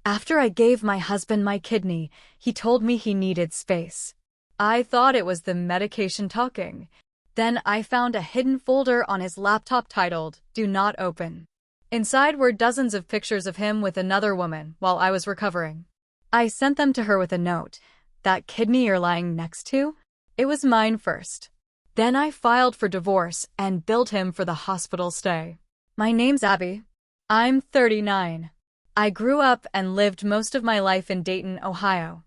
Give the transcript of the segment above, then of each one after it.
After I gave my husband my kidney, he told me he needed space. I thought it was the medication talking. Then I found a hidden folder on his laptop titled, "Do Not Open." Inside were dozens of pictures of him with another woman while I was recovering. I sent them to her with a note. "That kidney you're lying next to? It was mine first." Then I filed for divorce and billed him for the hospital stay. My name's Abby. I'm 39. I grew up and lived most of my life in Dayton, Ohio.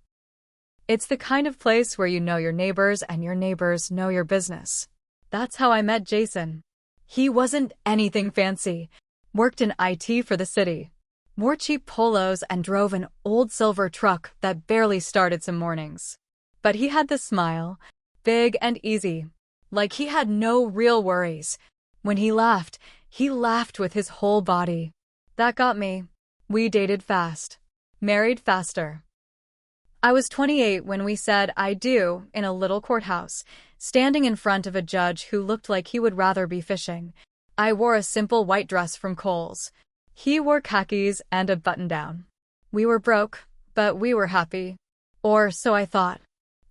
It's the kind of place where you know your neighbors and your neighbors know your business. That's how I met Jason. He wasn't anything fancy, worked in IT for the city, wore cheap polos and drove an old silver truck that barely started some mornings. But he had the smile, big and easy, like he had no real worries. When he laughed with his whole body. That got me. We dated fast, married faster. I was 28 when we said "I do" in a little courthouse, standing in front of a judge who looked like he would rather be fishing. I wore a simple white dress from Kohl's. He wore khakis and a button-down. We were broke, but we were happy. Or so I thought.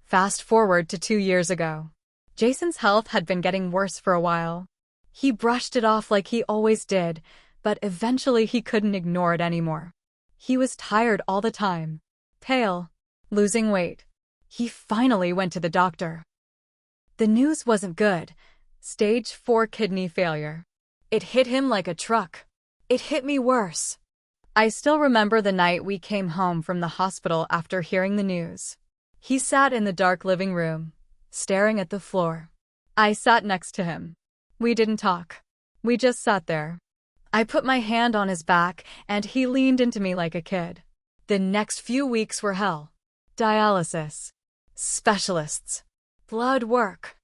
Fast forward to 2 years ago. Jason's health had been getting worse for a while. He brushed it off like he always did, but eventually he couldn't ignore it anymore. He was tired all the time, pale, losing weight. He finally went to the doctor. The news wasn't good. Stage 4 kidney failure. It hit him like a truck. It hit me worse. I still remember the night we came home from the hospital after hearing the news. He sat in the dark living room, staring at the floor. I sat next to him. We didn't talk. We just sat there. I put my hand on his back, and he leaned into me like a kid. The next few weeks were hell. Dialysis, specialists, blood work.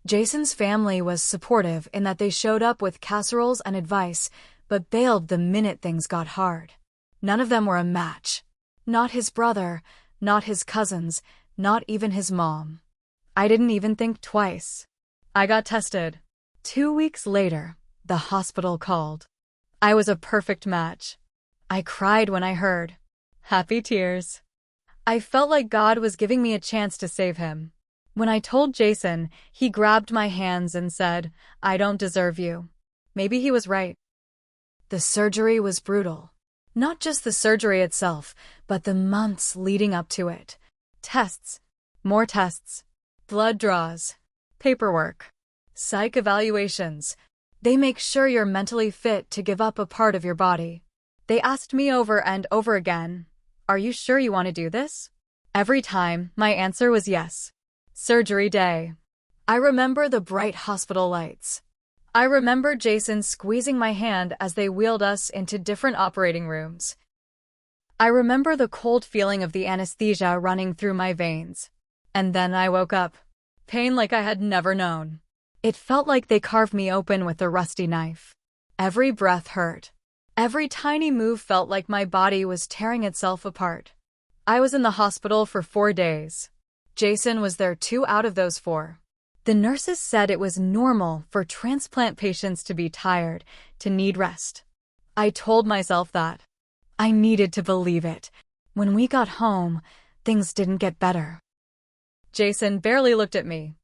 Jason's family was supportive in that they showed up with casseroles and advice, but bailed the minute things got hard. None of them were a match. Not his brother, not his cousins, not even his mom. I didn't even think twice. I got tested. 2 weeks later, the hospital called. I was a perfect match. I cried when I heard. Happy tears. I felt like God was giving me a chance to save him. When I told Jason, he grabbed my hands and said, "I don't deserve you." Maybe he was right. The surgery was brutal. Not just the surgery itself, but the months leading up to it. Tests, more tests, blood draws, paperwork, psych evaluations. They make sure you're mentally fit to give up a part of your body. They asked me over and over again, "Are you sure you want to do this?" Every time, my answer was yes. Surgery day. I remember the bright hospital lights. I remember Jason squeezing my hand as they wheeled us into different operating rooms. I remember the cold feeling of the anesthesia running through my veins. And then I woke up. Pain like I had never known. It felt like they carved me open with a rusty knife. Every breath hurt. Every tiny move felt like my body was tearing itself apart. I was in the hospital for 4 days. Jason was there 2 out of those 4. The nurses said it was normal for transplant patients to be tired, to need rest. I told myself that. I needed to believe it. When we got home, things didn't get better. Jason barely looked at me.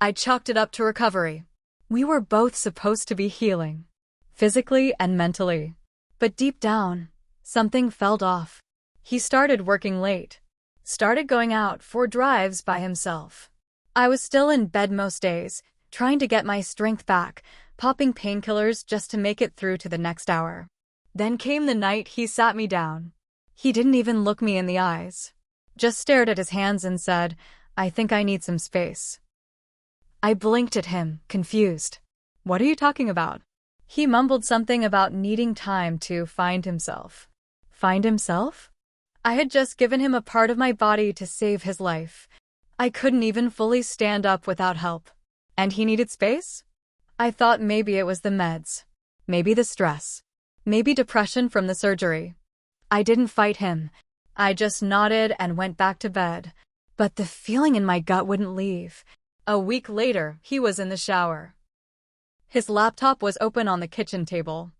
I chalked it up to recovery. We were both supposed to be healing, physically and mentally. But deep down, something felt off. He started working late, started going out for drives by himself. I was still in bed most days, trying to get my strength back, popping painkillers just to make it through to the next hour. Then came the night he sat me down. He didn't even look me in the eyes, just stared at his hands and said, "I think I need some space." I blinked at him, confused. "What are you talking about?" He mumbled something about needing time to find himself. Find himself? I had just given him a part of my body to save his life. I couldn't even fully stand up without help. And he needed space? I thought maybe it was the meds. Maybe the stress. Maybe depression from the surgery. I didn't fight him. I just nodded and went back to bed. But the feeling in my gut wouldn't leave. A week later, he was in the shower. His laptop was open on the kitchen table.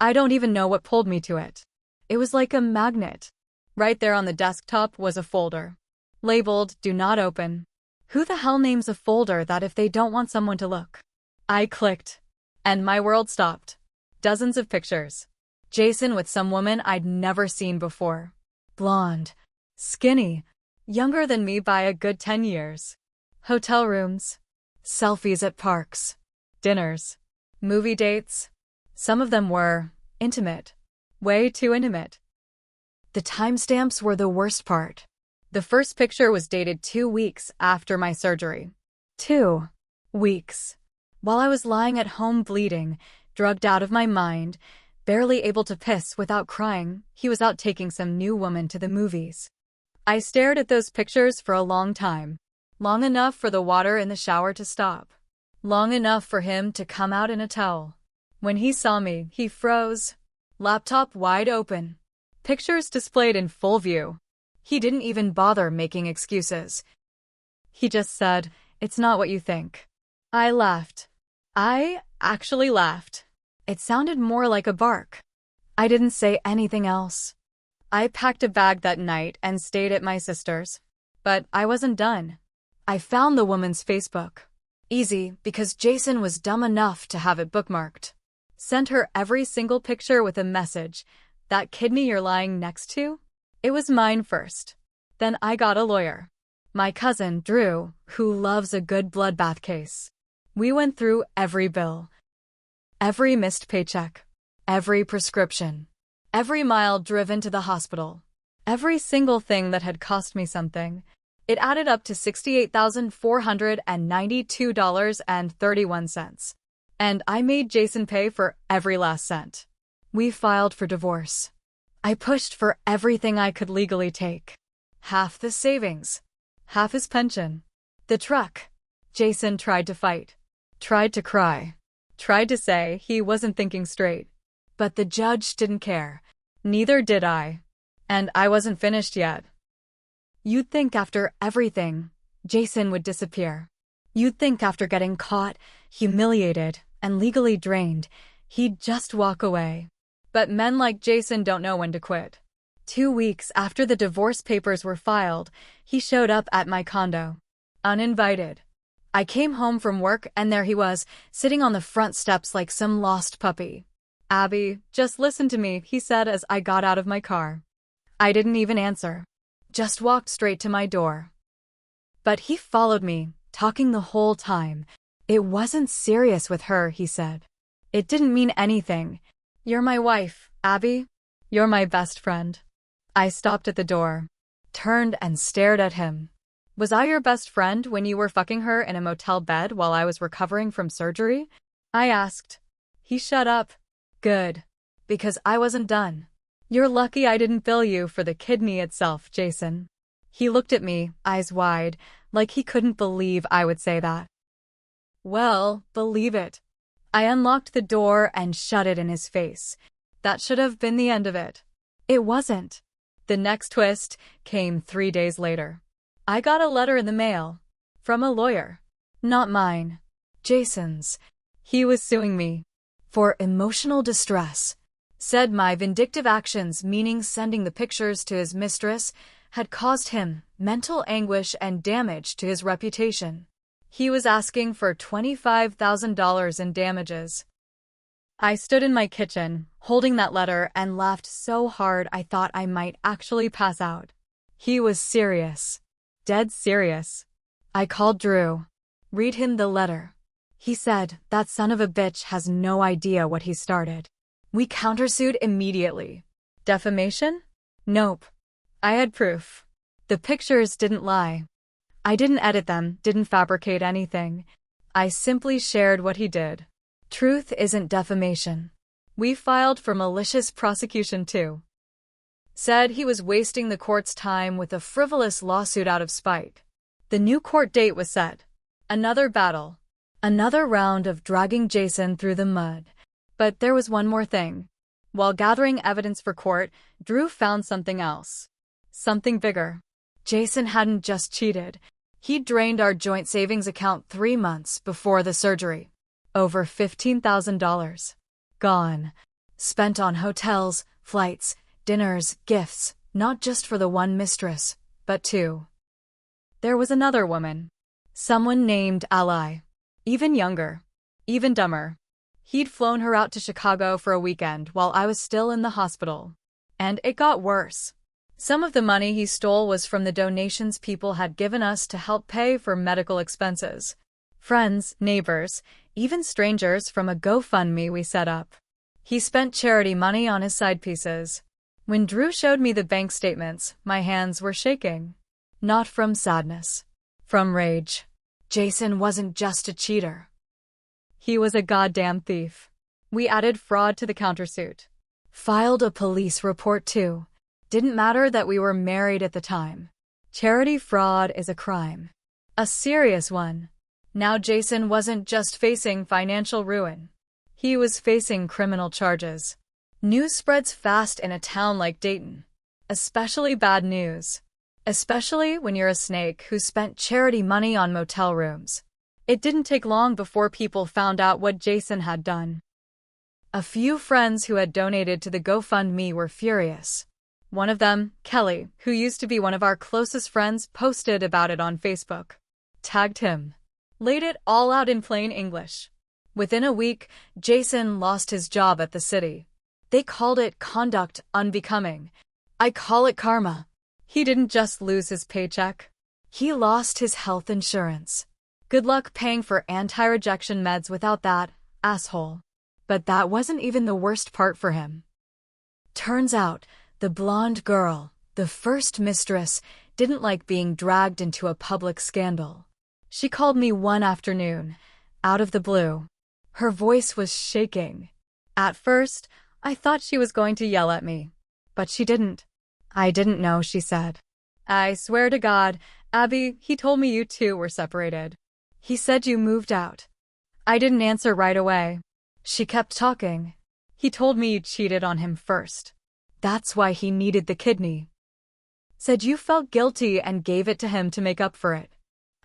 I don't even know what pulled me to it. It was like a magnet. Right there on the desktop was a folder. Labeled, "Do not open." Who the hell names a folder that if they don't want someone to look? I clicked. And my world stopped. Dozens of pictures. Jason with some woman I'd never seen before. Blonde. Skinny. Younger than me by a good 10 years. Hotel rooms. Selfies at parks. Dinners. Movie dates. Some of them were intimate. Way too intimate. The timestamps were the worst part. The first picture was dated 2 weeks after my surgery. 2 weeks. While I was lying at home bleeding, drugged out of my mind, barely able to piss without crying, he was out taking some new woman to the movies. I stared at those pictures for a long time. Long enough for the water in the shower to stop. Long enough for him to come out in a towel. When he saw me, he froze. Laptop wide open. Pictures displayed in full view. He didn't even bother making excuses. He just said, "It's not what you think." I laughed. I actually laughed. It sounded more like a bark. I didn't say anything else. I packed a bag that night and stayed at my sister's. But I wasn't done. I found the woman's Facebook. Easy, because Jason was dumb enough to have it bookmarked. Sent her every single picture with a message. "That kidney you're lying next to? It was mine first." Then I got a lawyer. My cousin, Drew, who loves a good bloodbath case. We went through every bill. Every missed paycheck. Every prescription. Every mile driven to the hospital. Every single thing that had cost me something. It added up to $68,492.31. And I made Jason pay for every last cent. We filed for divorce. I pushed for everything I could legally take. Half the savings. Half his pension. The truck. Jason tried to fight. Tried to cry. Tried to say he wasn't thinking straight. But the judge didn't care. Neither did I. And I wasn't finished yet. You'd think after everything, Jason would disappear. You'd think after getting caught, humiliated, and legally drained, he'd just walk away. But men like Jason don't know when to quit. 2 weeks after the divorce papers were filed, he showed up at my condo. Uninvited. I came home from work and there he was, sitting on the front steps like some lost puppy. "Abby, just listen to me," he said as I got out of my car. I didn't even answer. Just walked straight to my door. But he followed me, talking the whole time. "It wasn't serious with her," he said. "It didn't mean anything. You're my wife, Abby. You're my best friend." I stopped at the door. Turned and stared at him. "Was I your best friend when you were fucking her in a motel bed while I was recovering from surgery?" I asked. He shut up. "Good. Because I wasn't done. You're lucky I didn't bill you for the kidney itself, Jason." He looked at me, eyes wide, like he couldn't believe I would say that. Well, believe it. I unlocked the door and shut it in his face. That should have been the end of it. It wasn't. The next twist came 3 days later. I got a letter in the mail. From a lawyer. Not mine. Jason's. He was suing me. For emotional distress. Said my vindictive actions, meaning sending the pictures to his mistress, had caused him mental anguish and damage to his reputation. He was asking for $25,000 in damages. I stood in my kitchen, holding that letter, and laughed so hard I thought I might actually pass out. He was serious. Dead serious. I called Drew. Read him the letter. He said, "That son of a bitch has no idea what he started." We countersued immediately. Defamation? Nope. I had proof. The pictures didn't lie. I didn't edit them, didn't fabricate anything. I simply shared what he did. Truth isn't defamation. We filed for malicious prosecution too. Said he was wasting the court's time with a frivolous lawsuit out of spite. The new court date was set. Another battle. Another round of dragging Jason through the mud. But there was one more thing. While gathering evidence for court, Drew found something else. Something bigger. Jason hadn't just cheated. He'd drained our joint savings account 3 months before the surgery. Over $15,000. Gone. Spent on hotels, flights, dinners, gifts, Not just for the one mistress, but two. There was another woman. Someone named Ally. Even younger. Even dumber. He'd flown her out to Chicago for a weekend while I was still in the hospital. And it got worse. Some of the money he stole was from the donations people had given us to help pay for medical expenses. Friends, neighbors, even strangers from a GoFundMe we set up. He spent charity money on his side pieces. When Drew showed me the bank statements, my hands were shaking. Not from sadness. From rage. Jason wasn't just a cheater. He was a goddamn thief. We added fraud to the countersuit. Filed a police report too. Didn't matter that we were married at the time. Charity fraud is a crime. A serious one. Now Jason wasn't just facing financial ruin. He was facing criminal charges. News spreads fast in a town like Dayton. Especially bad news. Especially when you're a snake who spent charity money on motel rooms. It didn't take long before people found out what Jason had done. A few friends who had donated to the GoFundMe were furious. One of them, Kelly, who used to be one of our closest friends, posted about it on Facebook. Tagged him. Laid it all out in plain English. Within a week, Jason lost his job at the city. They called it conduct unbecoming. I call it karma. He didn't just lose his paycheck. He lost his health insurance. Good luck paying for anti-rejection meds without that, asshole. But that wasn't even the worst part for him. Turns out, the blonde girl, the first mistress, didn't like being dragged into a public scandal. She called me one afternoon, out of the blue. Her voice was shaking. At first, I thought she was going to yell at me. But she didn't. I didn't know, she said. I swear to God, Abby, he told me you two were separated. He said you moved out. I didn't answer right away. She kept talking. He told me you cheated on him first. That's why he needed the kidney. Said you felt guilty and gave it to him to make up for it.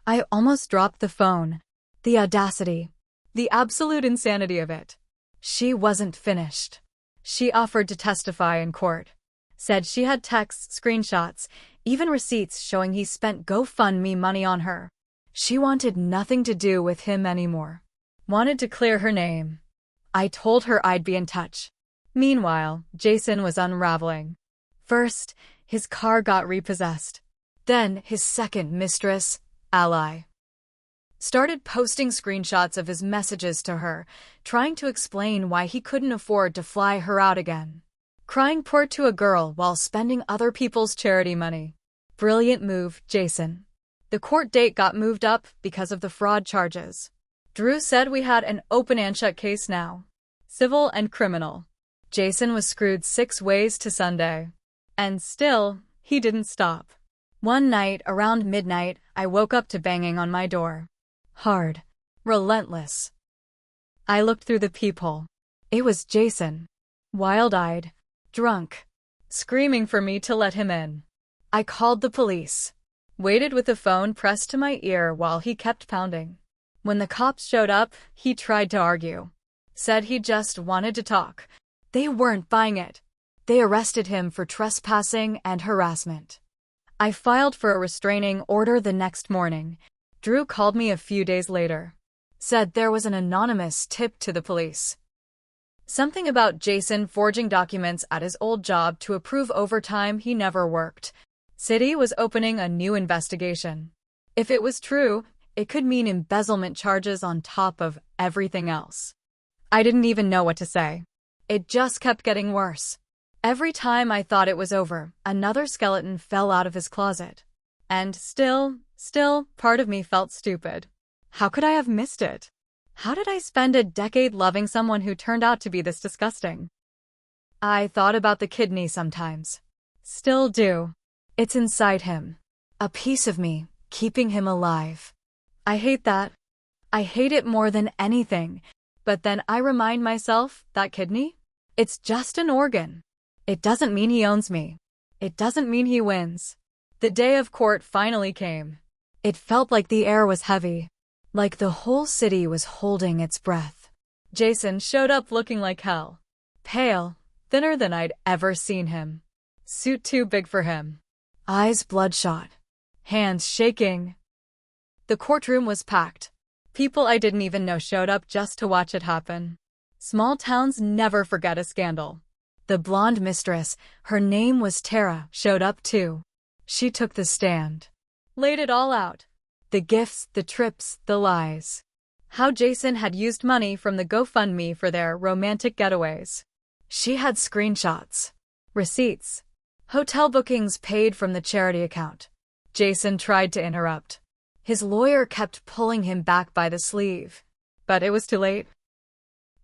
I almost dropped the phone. The audacity. The absolute insanity of it. She wasn't finished. She offered to testify in court. Said she had texts, screenshots, even receipts showing he spent GoFundMe money on her. She wanted nothing to do with him anymore. Wanted to clear her name. I told her I'd be in touch. Meanwhile, Jason was unraveling. First, his car got repossessed. Then, his second mistress, Ally, started posting screenshots of his messages to her, trying to explain why he couldn't afford to fly her out again. Crying poor to a girl while spending other people's charity money. Brilliant move, Jason. The court date got moved up because of the fraud charges. Drew said we had an open and shut case now. Civil and criminal. Jason was screwed 6 ways to Sunday. And still, he didn't stop. One night, around midnight, I woke up to banging on my door. Hard. Relentless. I looked through the peephole. It was Jason. Wild-eyed. Drunk. Screaming for me to let him in. I called the police. Waited with the phone pressed to my ear while he kept pounding. When the cops showed up, he tried to argue. Said he just wanted to talk. They weren't buying it. They arrested him for trespassing and harassment. I filed for a restraining order the next morning. Drew called me a few days later. Said there was an anonymous tip to the police. Something about Jason forging documents at his old job to approve overtime he never worked. City was opening a new investigation. If it was true, it could mean embezzlement charges on top of everything else. I didn't even know what to say. It just kept getting worse. Every time I thought it was over, another skeleton fell out of his closet. And still, part of me felt stupid. How could I have missed it? How did I spend a decade loving someone who turned out to be this disgusting? I thought about the kidney sometimes. Still do. It's inside him. A piece of me, keeping him alive. I hate that. I hate it more than anything. But then I remind myself, that kidney? It's just an organ. It doesn't mean he owns me. It doesn't mean he wins. The day of court finally came. It felt like the air was heavy. Like the whole city was holding its breath. Jason showed up looking like hell. Pale, thinner than I'd ever seen him. Suit too big for him. Eyes bloodshot. Hands shaking. The courtroom was packed. People I didn't even know showed up just to watch it happen. Small towns never forget a scandal. The blonde mistress, her name was Tara, showed up too. She took the stand. Laid it all out. The gifts, the trips, the lies. How Jason had used money from the GoFundMe for their romantic getaways. She had screenshots. Receipts. Hotel bookings paid from the charity account. Jason tried to interrupt. His lawyer kept pulling him back by the sleeve. But it was too late.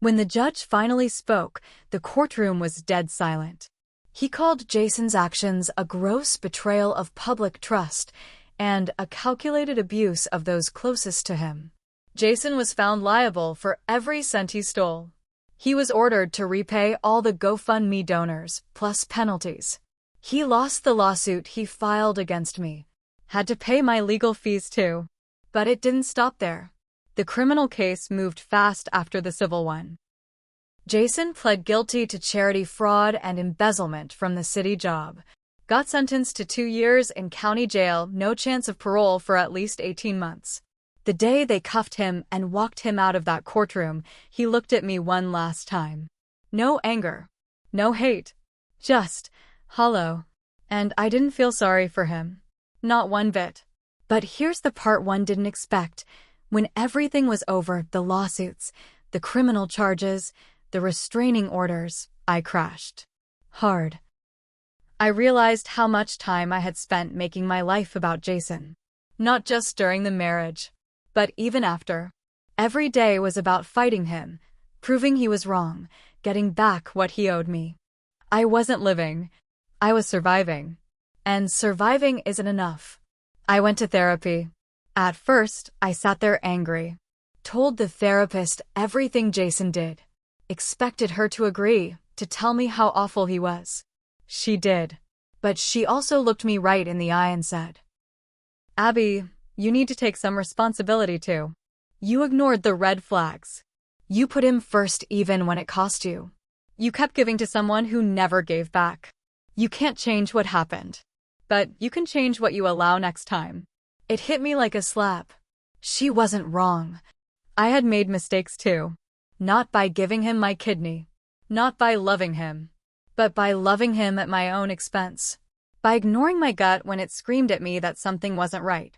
When the judge finally spoke, the courtroom was dead silent. He called Jason's actions a gross betrayal of public trust and a calculated abuse of those closest to him. Jason was found liable for every cent he stole. He was ordered to repay all the GoFundMe donors, plus penalties. He lost the lawsuit he filed against me. Had to pay my legal fees too. But it didn't stop there. The criminal case moved fast after the civil one. Jason pled guilty to charity fraud and embezzlement from the city job. Got sentenced to 2 years in county jail, no chance of parole for at least 18 months. The day they cuffed him and walked him out of that courtroom, he looked at me one last time. No anger. No hate. Just hollow. And I didn't feel sorry for him. Not one bit. But here's the part one didn't expect. When everything was over, the lawsuits, the criminal charges, the restraining orders, I crashed. Hard. I realized how much time I had spent making my life about Jason. Not just during the marriage, but even after. Every day was about fighting him, proving he was wrong, getting back what he owed me. I wasn't living. I was surviving. And surviving isn't enough. I went to therapy. At first, I sat there angry. Told the therapist everything Jason did. Expected her to agree, to tell me how awful he was. She did. But she also looked me right in the eye and said, "Abby, you need to take some responsibility too. You ignored the red flags. You put him first even when it cost you. You kept giving to someone who never gave back. You can't change what happened. But you can change what you allow next time." It hit me like a slap. She wasn't wrong. I had made mistakes too. Not by giving him my kidney. Not by loving him. But by loving him at my own expense. By ignoring my gut when it screamed at me that something wasn't right.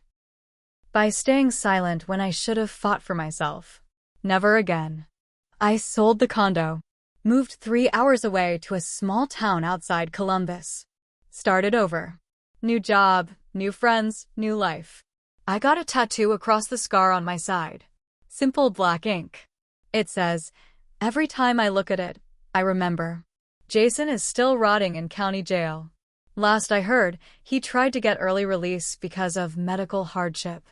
By staying silent when I should have fought for myself. Never again. I sold the condo. Moved 3 hours away to a small town outside Columbus. Started over. New job, new friends, new life. I got a tattoo across the scar on my side. Simple black ink. It says, "Every time I look at it, I remember." Jason is still rotting in county jail. Last I heard, he tried to get early release because of medical hardship.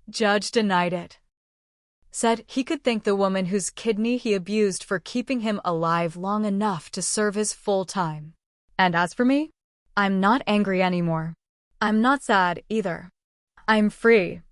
Judge denied it. Said he could thank the woman whose kidney he abused for keeping him alive long enough to serve his full time. And as for me, I'm not angry anymore. I'm not sad either. I'm free.